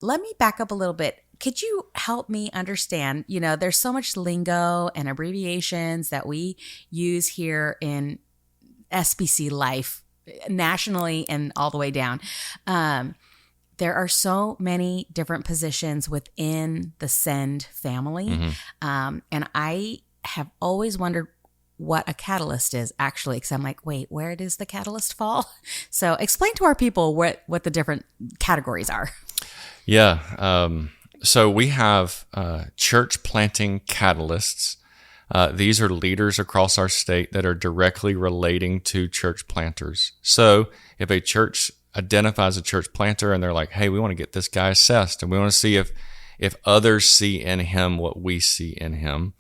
let me back up a little bit. Could you help me understand, there's so much lingo and abbreviations that we use here in SBC life nationally and all the way down. There are so many different positions within the Send family. And I have always wondered what a catalyst is actually, because I'm like, wait, where does the catalyst fall? So explain to our people what the different categories are. Yeah. So we have church planting catalysts. These are leaders across our state that are directly relating to church planters. So if a church identifies a church planter and they're like, hey, we want to get this guy assessed and we want to see if others see in him what we see in him,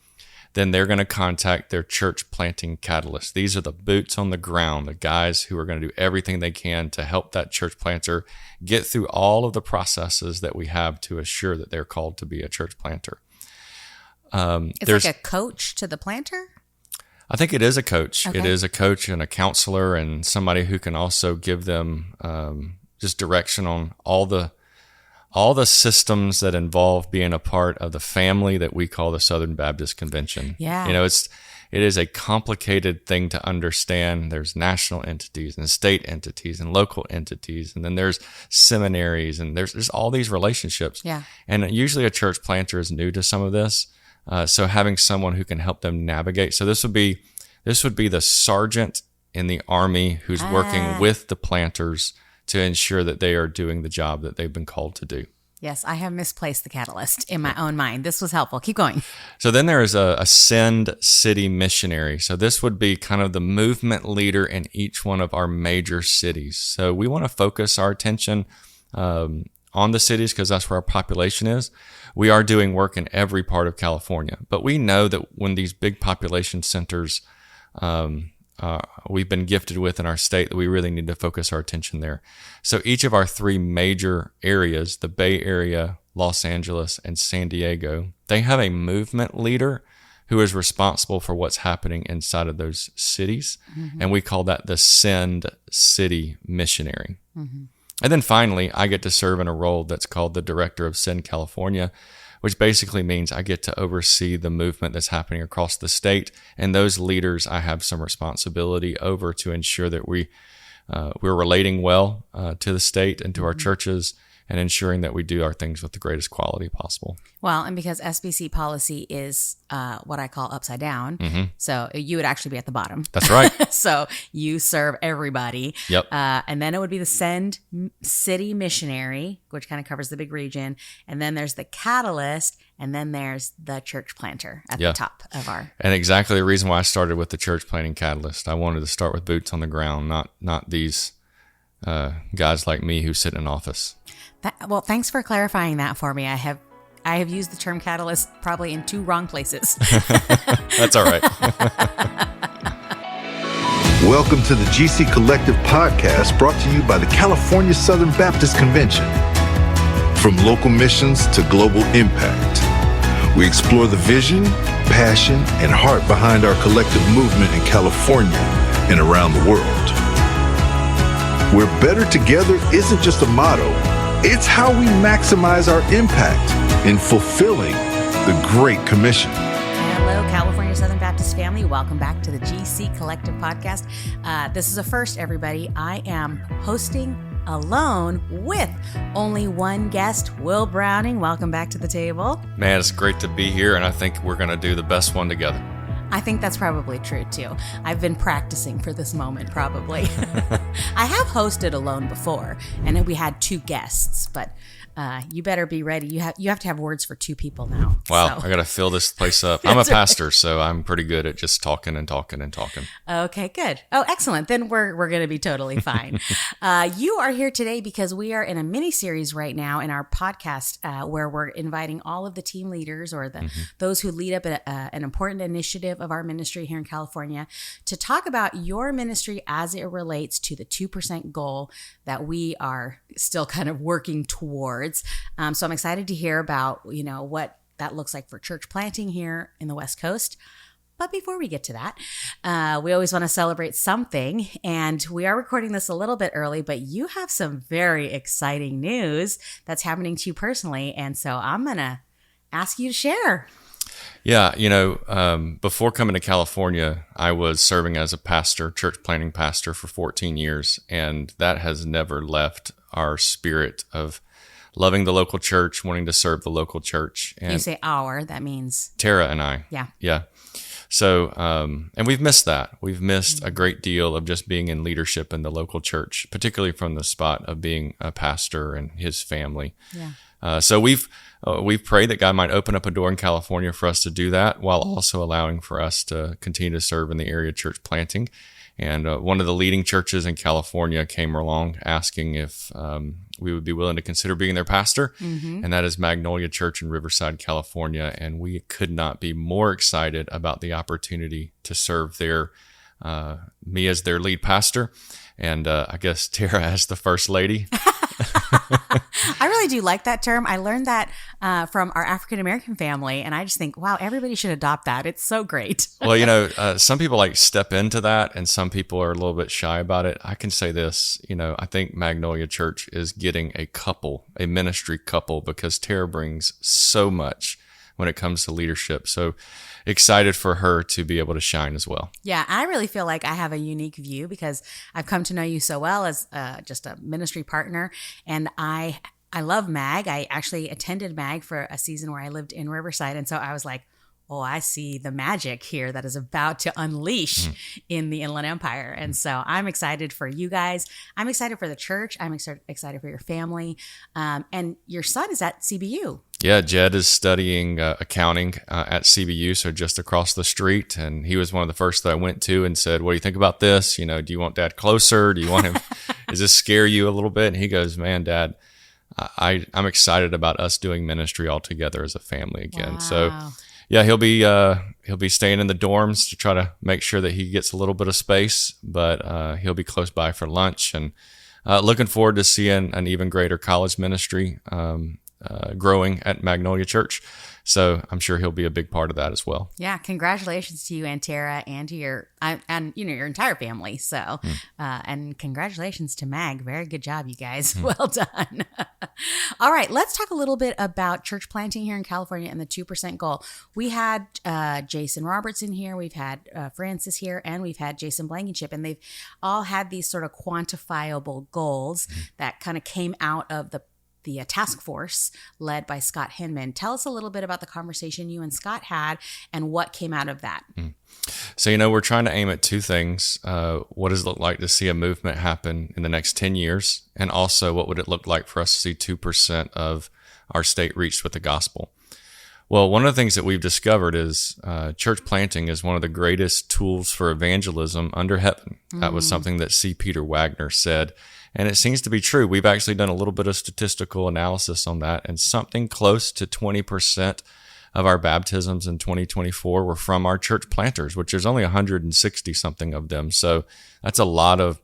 then they're going to contact their church planting catalyst. These are the boots on the ground, the guys who are going to do everything they can to help that church planter get through all of the processes that we have to assure that they're called to be a church planter. It's like a coach to the planter? I think it is a coach. Okay. It is a coach and a counselor and somebody who can also give them just direction on all the systems that involve being a part of the family that we call the Southern Baptist Convention. Yeah. It is a complicated thing to understand. There's national entities and state entities and local entities, and then there's seminaries and there's all these relationships. Yeah. And usually a church planter is new to some of this. So having someone who can help them navigate. So this would be the sergeant in the Army who's working with the planters to ensure that they are doing the job that they've been called to do. Yes, I have misplaced the catalyst in my own mind. This was helpful. Keep going. So then there is a Send City missionary. So this would be kind of the movement leader in each one of our major cities. So we want to focus our attention on the cities because that's where our population is. We are doing work in every part of California, but we know that when these big population centers we've been gifted with in our state, that we really need to focus our attention there. So each of our three major areas, the Bay Area, Los Angeles, and San Diego, they have a movement leader who is responsible for what's happening inside of those cities. And we call that the Send City Missionary. And then finally, I get to serve in a role that's called the Director of Send California, which basically means I get to oversee the movement that's happening across the state. And those leaders I have some responsibility over to ensure that we're relating well to the state and to our churches and ensuring that we do our things with the greatest quality possible. Well, and because SBC policy is what I call upside down, so you would actually be at the bottom. That's right. So you serve everybody. Yep. And then it would be the Send City Missionary, which kind of covers the big region. And then there's the Catalyst, and then there's the Church Planter at the top of our... And exactly the reason why I started with the Church Planting Catalyst. I wanted to start with boots on the ground, not these guys like me who sit in an office. Well, thanks for clarifying that for me. I have used the term catalyst probably in two wrong places. That's all right. Welcome to the GC Collective podcast brought to you by the California Southern Baptist Convention. From local missions to global impact, we explore the vision, passion, and heart behind our collective movement in California and around the world. Where better together isn't just a motto, it's how we maximize our impact in fulfilling the Great Commission. Hello, California Southern Baptist family. Welcome back to the GC Collective podcast. This is a first, everybody. I am hosting alone with only one guest, Will Browning. Welcome back to the table. Man, it's great to be here, and I think we're going to do the best one together. I think that's probably true, too. I've been practicing for this moment, probably. I have hosted alone before, and we had two guests, but you better be ready. You have to have words for two people now. Wow, so. I got to fill this place up. I'm a pastor, so I'm pretty good at just talking and talking and talking. Okay, good. Oh, excellent. Then we're going to be totally fine. You are here today because we are in a mini series right now in our podcast where we're inviting all of the team leaders or those who lead up an important initiative of our ministry here in California to talk about your ministry as it relates to the 2% goal that we are still kind of working towards. So I'm excited to hear about, what that looks like for church planting here in the West Coast. But before we get to that, we always want to celebrate something. And we are recording this a little bit early, but you have some very exciting news that's happening to you personally. And so I'm going to ask you to share. Yeah, before coming to California, I was serving as a pastor, church planting pastor for 14 years, and that has never left our spirit of loving the local church, wanting to serve the local church. And you say our, that means? Tara and I. Yeah. Yeah. So, and we've missed that. We've missed a great deal of just being in leadership in the local church, particularly from the spot of being a pastor and his family. Yeah. So we've prayed that God might open up a door in California for us to do that, while also allowing for us to continue to serve in the area church planting. And one of the leading churches in California came along asking if we would be willing to consider being their pastor, and that is Magnolia Church in Riverside, California. And we could not be more excited about the opportunity to serve there, me as their lead pastor, and I guess Tara as the first lady. I really do like that term. I learned that from our African-American family, and I just think, wow, everybody should adopt that. It's so great. Well, some people step into that, and some people are a little bit shy about it. I can say this, I think Magnolia Church is getting a ministry couple, because Tara brings so much when it comes to leadership. So excited for her to be able to shine as well. Yeah, I really feel like I have a unique view because I've come to know you so well as just a ministry partner. And I love MAG. I actually attended MAG for a season where I lived in Riverside. And so I was like, oh, I see the magic here that is about to unleash in the Inland Empire. And so I'm excited for you guys. I'm excited for the church. I'm excited for your family. And your son is at CBU. Yeah, Jed is studying accounting at CBU, so just across the street. And he was one of the first that I went to and said, what do you think about this? Do you want Dad closer? Do you want him? Does this scare you a little bit? And he goes, man, Dad, I'm excited about us doing ministry all together as a family again. Wow. So yeah, he'll be staying in the dorms to try to make sure that he gets a little bit of space, but he'll be close by for lunch, and looking forward to seeing an even greater college ministry growing at Magnolia Church. So I'm sure he'll be a big part of that as well. Yeah, congratulations to you and Tara and to your your entire family. So and congratulations to Mag. Very good job, you guys. Well done. All right, let's talk a little bit about church planting here in California and the 2% goal. We had Jason Robertson here, we've had Francis here, and we've had Jason Blankenship, and they've all had these sort of quantifiable goals that kind of came out of the task force led by Scott Hinman. Tell us a little bit about the conversation you and Scott had and what came out of that. So, we're trying to aim at two things. What does it look like to see a movement happen in the next 10 years? And also, what would it look like for us to see 2% of our state reached with the gospel? Well, one of the things that we've discovered is church planting is one of the greatest tools for evangelism under heaven. That was something that C. Peter Wagner said. And it seems to be true. We've actually done a little bit of statistical analysis on that, and something close to 20% of our baptisms in 2024 were from our church planters, which there's only 160 something of them. So that's a lot of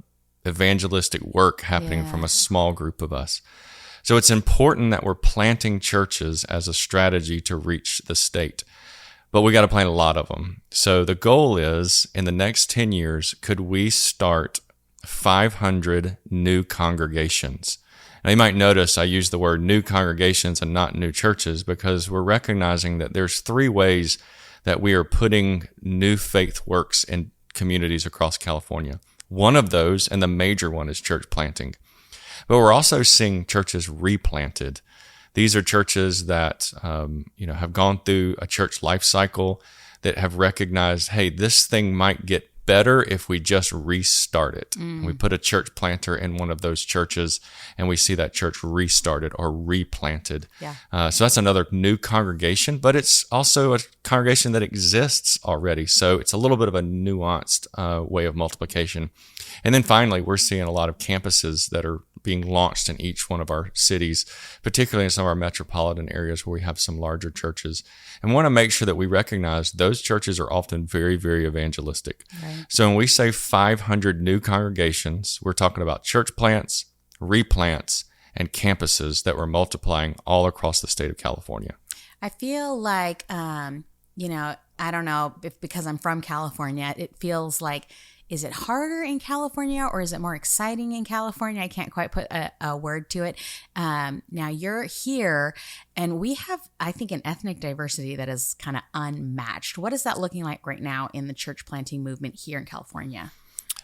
evangelistic work happening from a small group of us. So it's important that we're planting churches as a strategy to reach the state. But we got to plant a lot of them. So the goal is, in the next 10 years, could we start 500 new congregations? Now, you might notice I use the word new congregations and not new churches, because we're recognizing that there's three ways that we are putting new faith works in communities across California. One of those, and the major one, is church planting. But we're also seeing churches replanted. These are churches that have gone through a church life cycle, that have recognized, hey, this thing might get better if we just restart it. We put a church planter in one of those churches, and we see that church restarted or replanted. Yeah. So that's another new congregation, but it's also a congregation that exists already. So it's a little bit of a nuanced way of multiplication. And then finally, we're seeing a lot of campuses that are being launched in each one of our cities, particularly in some of our metropolitan areas where we have some larger churches. And we want to make sure that we recognize those churches are often very, very evangelistic. Right. So when we say 500 new congregations, we're talking about church plants, replants, and campuses that we're multiplying all across the state of California. I feel like, I don't know if because I'm from California, it feels like, is it harder in California or is it more exciting in California? I can't quite put a word to it. Now you're here and we have, I think, an ethnic diversity that is kind of unmatched. What is that looking like right now in the church planting movement here in California?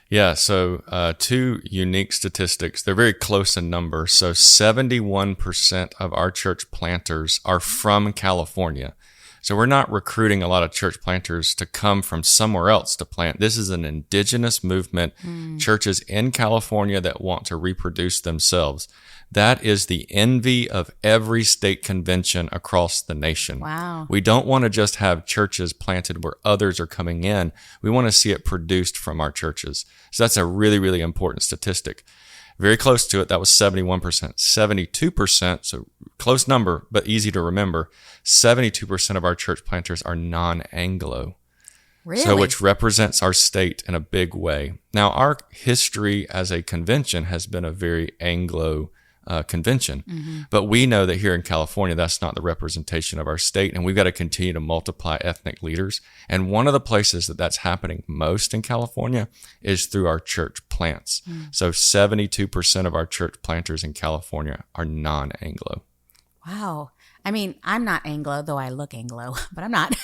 Yeah, so two unique statistics. They're very close in number. So 71% of our church planters are from California. So we're not recruiting a lot of church planters to come from somewhere else to plant. This is an indigenous movement, churches in California that want to reproduce themselves. That is the envy of every state convention across the nation. Wow. We don't want to just have churches planted where others are coming in. We want to see it produced from our churches. So that's a really, really important statistic. Very close to it, that was 71%. 72%, so close number, but easy to remember, 72% of our church planters are non-Anglo. Really? So which represents our state in a big way. Now, our history as a convention has been a very Anglo convention, but we know that here in California, that's not the representation of our state, and we've got to continue to multiply ethnic leaders. And one of the places that that's happening most in California is through our church plants. So 72% of our church planters in California are non-Anglo. Wow. I mean, I'm not Anglo, though I look Anglo, but I'm not.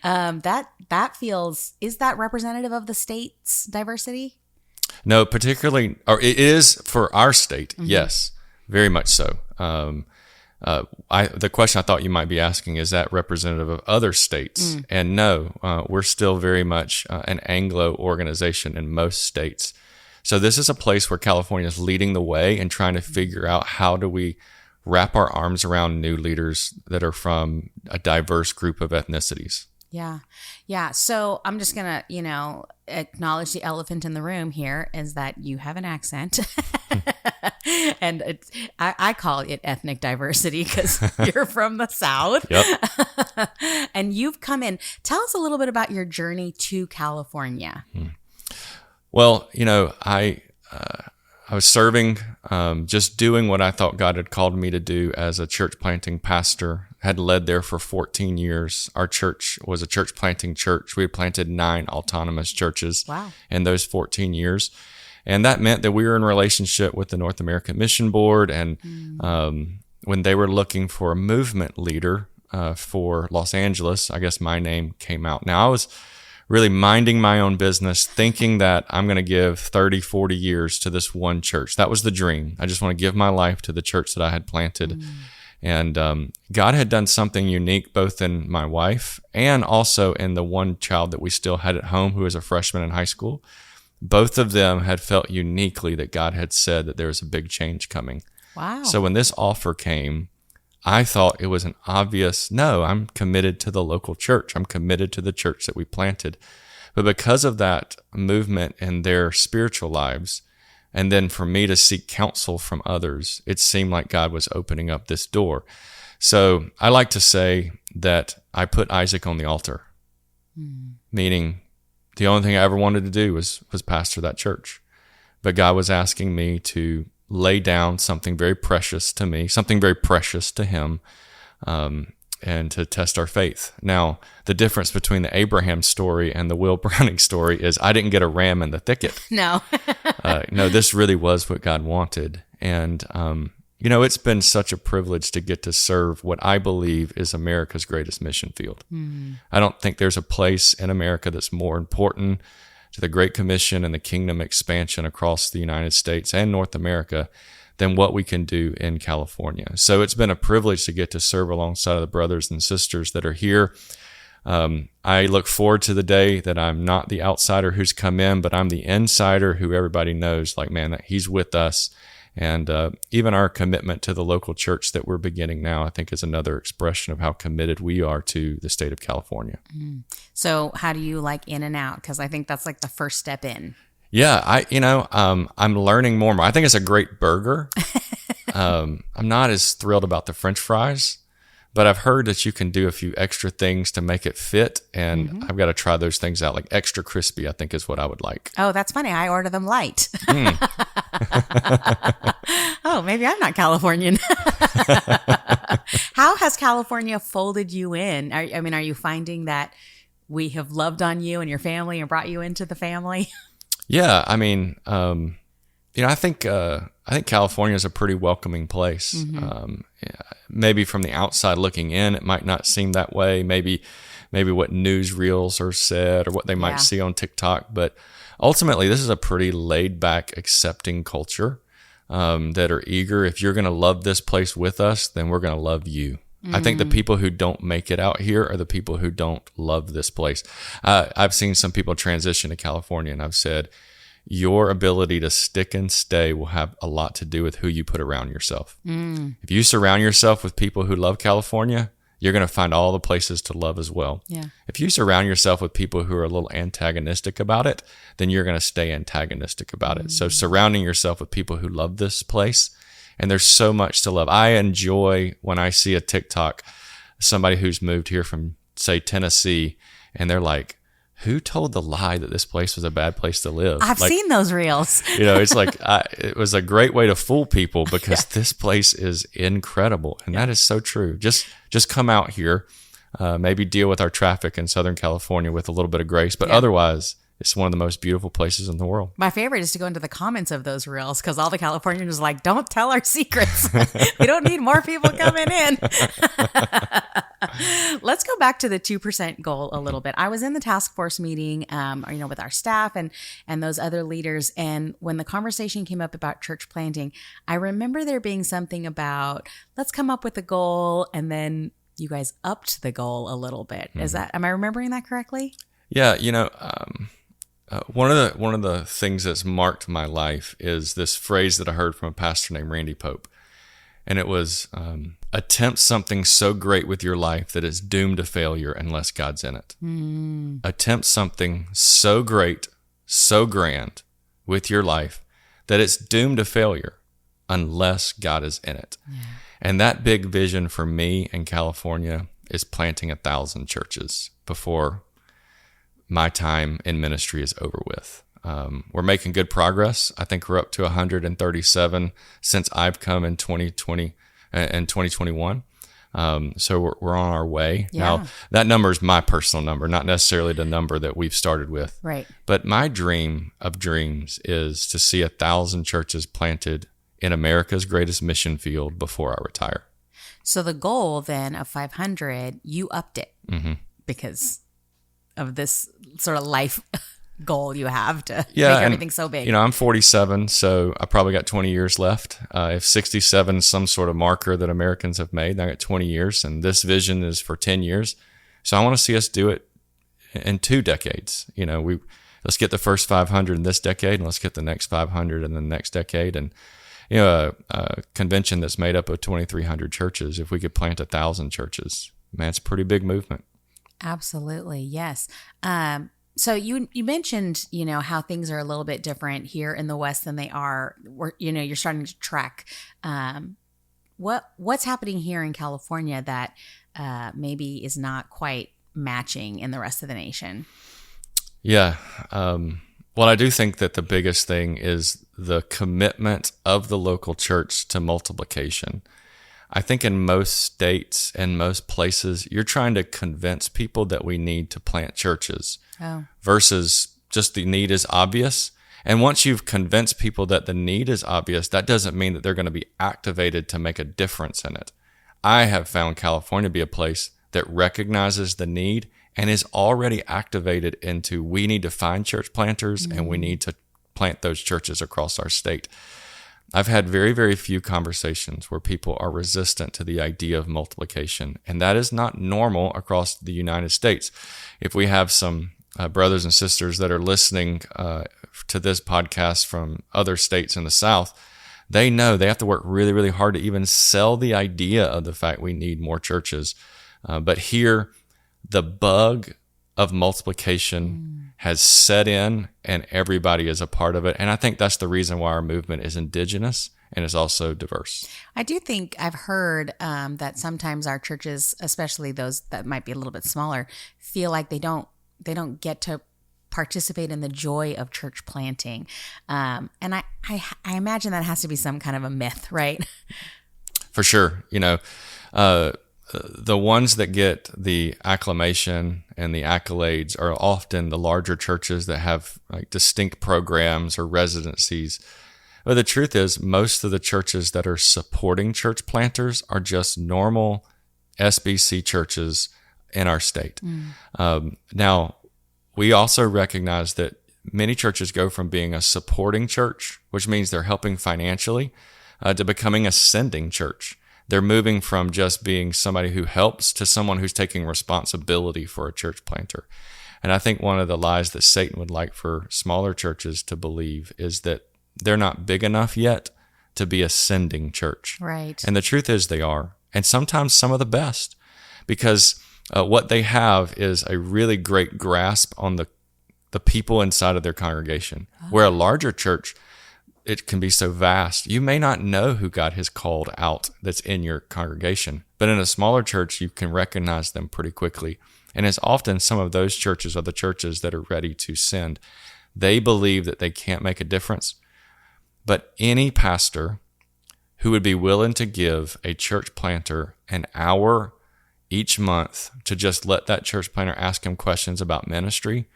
That feels, is that representative of the state's diversity? No, particularly, or it is for our state. Yes, very much so. The question I thought you might be asking, is that representative of other states? And no, we're still very much an Anglo organization in most states. So this is a place where California is leading the way and trying to figure out how do we wrap our arms around new leaders that are from a diverse group of ethnicities. Yeah. Yeah. So I'm just going to, acknowledge the elephant in the room here is that you have an accent. And I call it ethnic diversity because you're from the South. Yep. And you've come in. Tell us a little bit about your journey to California. Well, I was serving, just doing what I thought God had called me to do as a church planting pastor. Had led there for 14 years. Our church was a church planting church. We had planted 9 autonomous churches in those 14 years. And that meant that we were in relationship with the North American Mission Board. And when they were looking for a movement leader for Los Angeles, I guess my name came out. Now, I was really minding my own business, thinking that I'm going to give 30, 40 years to this one church. That was the dream. I just want to give my life to the church that I had planted. And God had done something unique both in my wife and also in the one child that we still had at home who was a freshman in high school. Both of them had felt uniquely that God had said that there was a big change coming. Wow. So when this offer came, I thought it was an obvious, no, I'm committed to the local church. I'm committed to the church that we planted. But because of that movement in their spiritual lives, and then for me to seek counsel from others, it seemed like God was opening up this door. So I like to say that I put Isaac on the altar, meaning the only thing I ever wanted to do was pastor that church. But God was asking me to lay down something very precious to me, something very precious to him, and to test our faith. Now, the difference between the Abraham story and the Will Browning story is I didn't get a ram in the thicket. No. No, this really was what God wanted. And, it's been such a privilege to get to serve what I believe is America's greatest mission field. I don't think there's a place in America that's more important to the Great Commission and the kingdom expansion across the United States and North America than what we can do in California. So it's been a privilege to get to serve alongside of the brothers and sisters that are here. I look forward to the day that I'm not the outsider who's come in, but I'm the insider who everybody knows, like, man, that he's with us. And even our commitment to the local church that we're beginning now, I think is another expression of how committed we are to the state of California. So how do you like in and out? Because I think that's like the first step in. Yeah, I'm learning more and more. I think it's a great burger. I'm not as thrilled about the French fries, but I've heard that you can do a few extra things to make it fit, and I've got to try those things out. Like extra crispy, I think is what I would like. Oh, that's funny. I order them light. Oh, maybe I'm not Californian. How has California folded you in? Are you finding that we have loved on you and your family and brought you into the family? Yeah, I mean, I think California is a pretty welcoming place. Maybe from the outside looking in, it might not seem that way. Maybe what newsreels are said or what they might see on TikTok, but ultimately, this is a pretty laid back, accepting culture that are eager. If you're going to love this place with us, then we're going to love you. I think the people who don't make it out here are the people who don't love this place. I've seen some people transition to California, and I've said, your ability to stick and stay will have a lot to do with who you put around yourself. If you surround yourself with people who love California, you're going to find all the places to love as well. Yeah. If you surround yourself with people who are a little antagonistic about it, then you're going to stay antagonistic about it. So surrounding yourself with people who love this place, and there's so much to love. I enjoy when I see a TikTok, somebody who's moved here from, say, Tennessee, and they're like, who told the lie that this place was a bad place to live? I've seen those reels. It's like, it was a great way to fool people because this place is incredible. And that is so true. Just come out here, maybe deal with our traffic in Southern California with a little bit of grace, but otherwise, it's one of the most beautiful places in the world. My favorite is to go into the comments of those reels because all the Californians are like, don't tell our secrets. We don't need more people coming in. Let's go back to the 2% goal a little bit. I was in the task force meeting, with our staff and those other leaders. And when the conversation came up about church planting, I remember there being something about, let's come up with a goal. And then you guys upped the goal a little bit. Am I remembering that correctly? Yeah. One of the things that's marked my life is this phrase that I heard from a pastor named Randy Pope. And it was, attempt something so great with your life that it's doomed to failure unless God's in it. Attempt something so great, so grand with your life that it's doomed to failure unless God is in it. Yeah. And that big vision for me in California is planting 1,000 churches before my time in ministry is over with. We're making good progress. I think we're up to 137 since I've come in 2020 and 2021. So we're on our way. Yeah. Now, that number is my personal number, not necessarily the number that we've started with. Right. But my dream of dreams is to see 1,000 churches planted in America's greatest mission field before I retire. So the goal then of 500, you upped it because of this sort of life goal you have to make everything so big. I'm 47, so I probably got 20 years left. If 67 is some sort of marker that Americans have made, I got 20 years, and this vision is for 10 years. So I want to see us do it in 2 decades. Let's get the first 500 in this decade, and let's get the next 500 in the next decade. And a convention that's made up of 2,300 churches, if we could plant 1,000 churches, man, it's a pretty big movement. Absolutely. Yes. So you mentioned, how things are a little bit different here in the West than they are, you're starting to track, what's happening here in California that, maybe is not quite matching in the rest of the nation. Yeah. Well, I do think that the biggest thing is the commitment of the local church to multiplication. I think in most states and most places, you're trying to convince people that we need to plant churches versus just the need is obvious. And once you've convinced people that the need is obvious, that doesn't mean that they're going to be activated to make a difference in it. I have found California to be a place that recognizes the need and is already activated into we need to find church planters and we need to plant those churches across our state. I've had very, very few conversations where people are resistant to the idea of multiplication, and that is not normal across the United States. If we have some brothers and sisters that are listening to this podcast from other states in the South, they know they have to work really, really hard to even sell the idea of the fact we need more churches. But here, the bug of multiplication has set in and everybody is a part of it. And I think that's the reason why our movement is indigenous and is also diverse. I do think I've heard that sometimes our churches, especially those that might be a little bit smaller, feel like they don't get to participate in the joy of church planting. And I imagine that has to be some kind of a myth, right? For sure. the ones that get the acclamation and the accolades are often the larger churches that have like distinct programs or residencies. But the truth is, most of the churches that are supporting church planters are just normal SBC churches in our state. Now, we also recognize that many churches go from being a supporting church, which means they're helping financially, to becoming a sending church. They're moving from just being somebody who helps to someone who's taking responsibility for a church planter. And I think one of the lies that Satan would like for smaller churches to believe is that they're not big enough yet to be a sending church. Right. And the truth is they are. And sometimes some of the best, because what they have is a really great grasp on the people inside of their congregation. Where a larger church, it can be so vast. You may not know who God has called out that's in your congregation. But in a smaller church, you can recognize them pretty quickly. And it's often some of those churches are the churches that are ready to send. They believe that they can't make a difference. But any pastor who would be willing to give a church planter an hour each month to just let that church planter ask him questions about ministry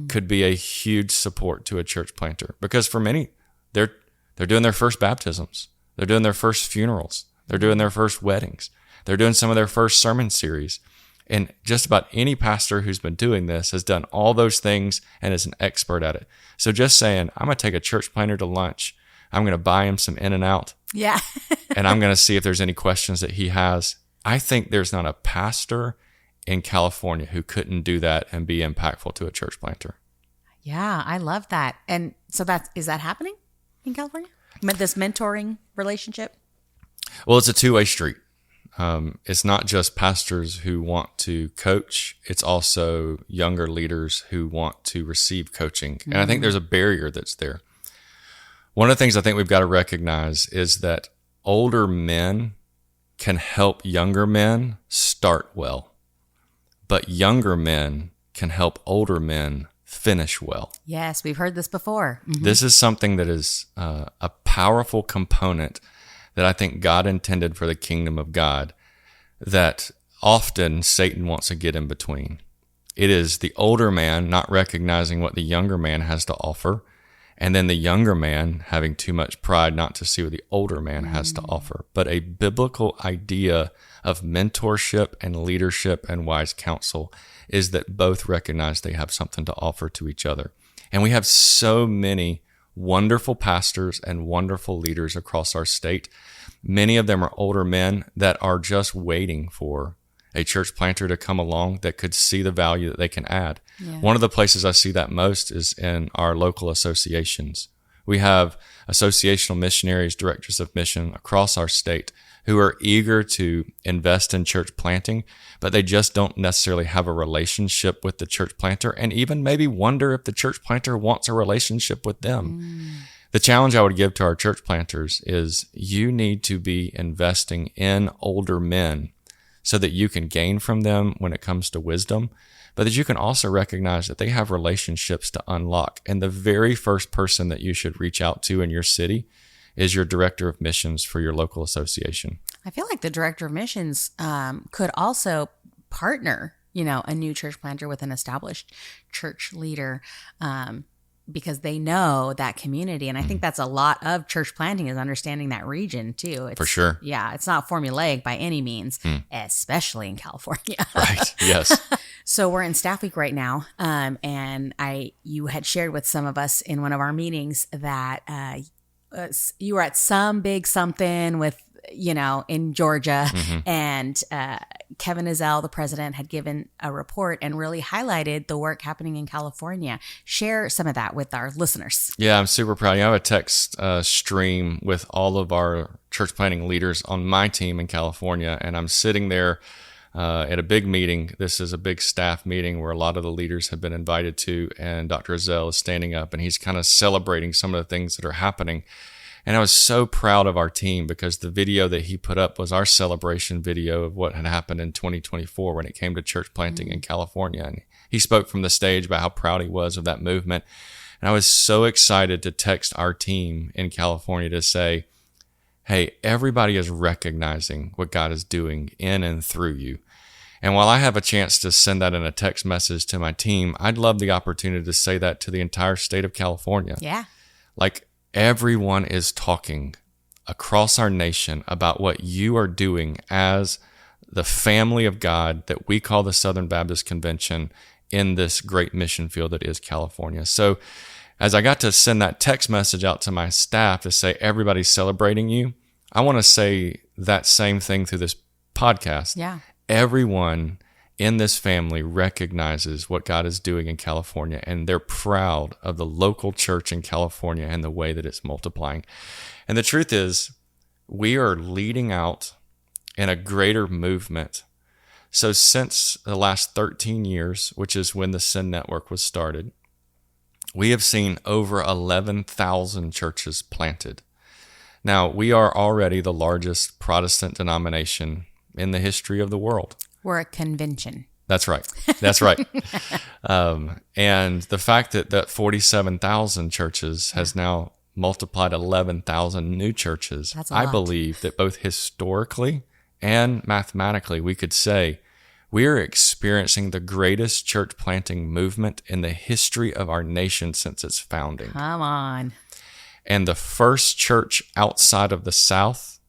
could be a huge support to a church planter. Because for many, they're doing their first baptisms. They're doing their first funerals. They're doing their first weddings. They're doing some of their first sermon series. And just about any pastor who's been doing this has done all those things and is an expert at it. So just saying, I'm going to take a church planter to lunch. I'm going to buy him some In-N-Out. Yeah. And I'm going to see if there's any questions that he has. I think there's not a pastor in California who couldn't do that and be impactful to a church planter. Yeah, I love that. And so is that happening in California? This mentoring relationship? Well, it's a two-way street. It's not just pastors who want to coach. It's also younger leaders who want to receive coaching. And I think there's a barrier that's there. One of the things I think we've got to recognize is that older men can help younger men start well, but younger men can help older men finish well. Yes, we've heard this before. Mm-hmm. This is something that is a powerful component that I think God intended for the kingdom of God that often Satan wants to get in between. It is the older man not recognizing what the younger man has to offer, and then the younger man having too much pride not to see what the older man has to offer. But a biblical idea of mentorship and leadership and wise counsel is that both recognize they have something to offer to each other. And we have so many wonderful pastors and wonderful leaders across our state. Many of them are older men that are just waiting for a church planter to come along that could see the value that they can add. Yeah. One of the places I see that most is in our local associations. We have associational missionaries, directors of mission across our state who are eager to invest in church planting, but they just don't necessarily have a relationship with the church planter and even maybe wonder if the church planter wants a relationship with them. The challenge I would give to our church planters is you need to be investing in older men so that you can gain from them when it comes to wisdom, but that you can also recognize that they have relationships to unlock. And the very first person that you should reach out to in your city is your director of missions for your local association. I feel like the director of missions could also partner, a new church planter with an established church leader, because they know that community. And I think that's a lot of church planting is understanding that region too. For sure. Yeah. It's not formulaic by any means, especially in California. Right. Yes. So we're in staff week right now. And you had shared with some of us in one of our meetings that you were at some big something with, in Georgia, and Kevin Ezell, the president, had given a report and really highlighted the work happening in California. Share some of that with our listeners. Yeah, I'm super proud. I have a text stream with all of our church planting leaders on my team in California, and I'm sitting there at a big meeting. This is a big staff meeting where a lot of the leaders have been invited to, and Dr. Ezell is standing up, and he's kind of celebrating some of the things that are happening. And I was so proud of our team because the video that he put up was our celebration video of what had happened in 2024 when it came to church planting in California. And he spoke from the stage about how proud he was of that movement. And I was so excited to text our team in California to say, hey, everybody is recognizing what God is doing in and through you. And while I have a chance to send that in a text message to my team, I'd love the opportunity to say that to the entire state of California. Yeah. Like, everyone is talking across our nation about what you are doing as the family of God that we call the Southern Baptist Convention in this great mission field that is California. So as I got to send that text message out to my staff to say everybody's celebrating you, I want to say that same thing through this podcast. Yeah. Everyone in this family recognizes what God is doing in California, and they're proud of the local church in California and the way that it's multiplying. And the truth is, we are leading out in a greater movement. So since the last 13 years, which is when the Send Network was started, we have seen over 11,000 churches planted. Now, we are already the largest Protestant denomination in the history of the world. We're a convention. That's right. That's right. And the fact that 47,000 churches has now multiplied 11,000 new churches, That's a I lot. believe that both historically and mathematically, we could say we are experiencing the greatest church planting movement in the history of our nation since its founding. Come on. And the first church outside of the South,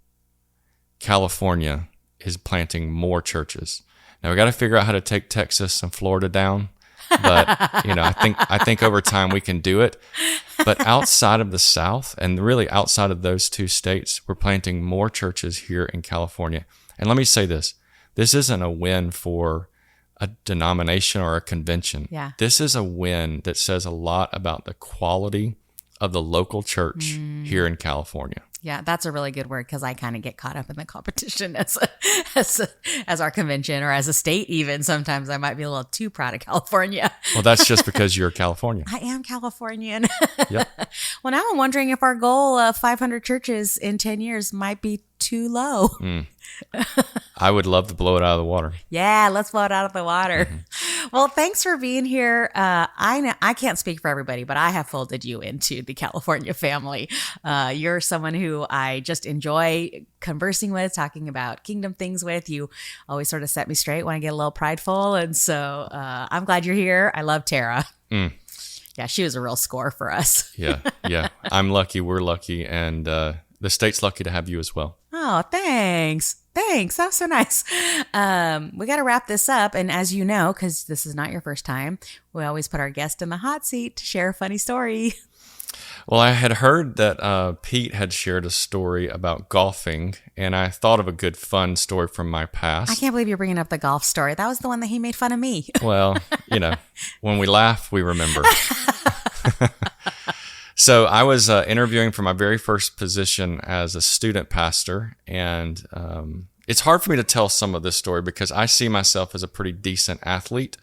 California, is planting more churches. Now we got to figure out how to take Texas and Florida down, but I think over time we can do it. But outside of the South, and really outside of those two states, we're planting more churches here in California. And let me say this: this isn't a win for a denomination or a convention. Yeah. This is a win that says a lot about the quality of the local church here in California. Yeah, that's a really good word, because I kind of get caught up in the competition as our convention, or as a state even. Sometimes I might be a little too proud of California. Well, that's just because you're California. I am Californian. Yep. Well, now I'm wondering if our goal of 500 churches in 10 years might be too low. I would love to blow it out of the water. Yeah, let's blow it out of the water. Well, thanks for being here. I know I can't speak for everybody, but I have folded you into the California family. You're someone who I just enjoy conversing with, talking about kingdom things with. You always sort of set me straight when I get a little prideful. And so I'm glad you're here. I love Tara. Yeah, she was a real score for us. Yeah. I'm lucky. We're lucky. And the state's lucky to have you as well. Oh, thanks. That's so nice. We got to wrap this up. And as you know, because this is not your first time, we always put our guest in the hot seat to share a funny story. Well, I had heard that Pete had shared a story about golfing, and I thought of a good fun story from my past. I can't believe you're bringing up the golf story. That was the one that he made fun of me. Well, when we laugh, we remember. So I was interviewing for my very first position as a student pastor, and it's hard for me to tell some of this story because I see myself as a pretty decent athlete.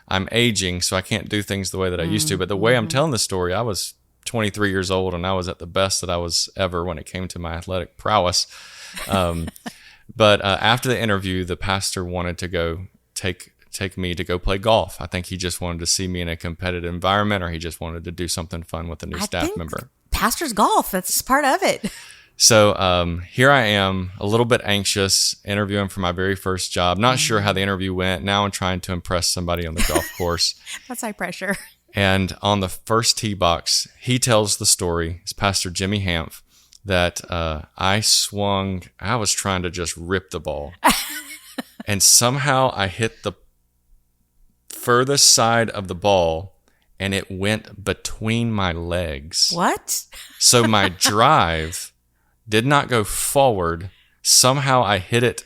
I'm aging, so I can't do things the way that I used to, but the way I'm telling the story, I was 23 years old, and I was at the best that I was ever when it came to my athletic prowess. But after the interview, the pastor wanted to go take me to go play golf. I think he just wanted to see me in a competitive environment, or he just wanted to do something fun with a new staff member. Pastors golf, that's just part of it. So here I am, a little bit anxious, interviewing for my very first job. Not sure how the interview went. Now I'm trying to impress somebody on the golf course. That's high pressure. And on the first tee box, he tells the story, it's Pastor Jimmy Hampf, that I was trying to just rip the ball. And somehow I hit the furthest side of the ball, and it went between my legs. What? So my drive did not go forward. Somehow I hit it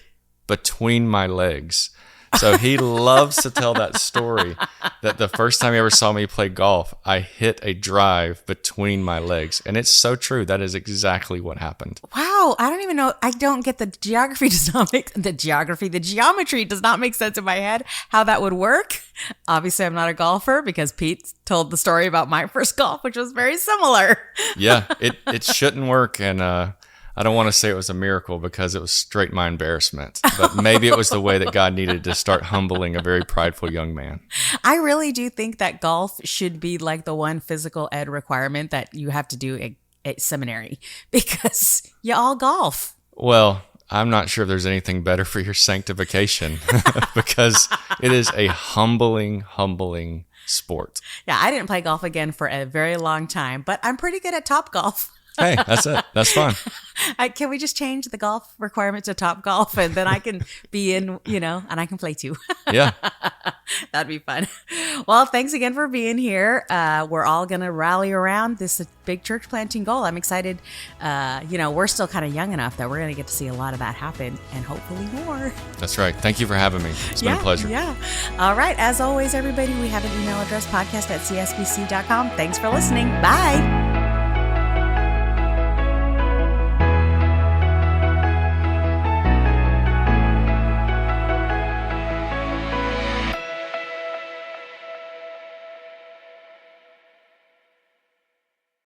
between my legs. So he loves to tell that story, that the first time he ever saw me play golf, I hit a drive between my legs. And it's so true. That is exactly what happened. Wow. I don't even know. I don't get the geometry does not make sense in my head how that would work. Obviously, I'm not a golfer because Pete told the story about my first golf, which was very similar. Yeah, it shouldn't work. And I don't want to say it was a miracle because it was straight my embarrassment, but maybe it was the way that God needed to start humbling a very prideful young man. I really do think that golf should be like the one physical ed requirement that you have to do seminary because you all golf. Well, I'm not sure if there's anything better for your sanctification because it is a humbling sport. Yeah, I didn't play golf again for a very long time, but I'm pretty good at Topgolf. Hey, that's it. That's fun. Can we just change the golf requirement to Topgolf and then I can be in, and I can play too. Yeah. That'd be fun. Well, thanks again for being here. We're all going to rally around this big church planting goal. I'm excited. We're still kind of young enough that we're going to get to see a lot of that happen and hopefully more. That's right. Thank you for having me. It's been a pleasure. Yeah. All right. As always, everybody, we have an email address, podcast@csbc.com. Thanks for listening. Bye.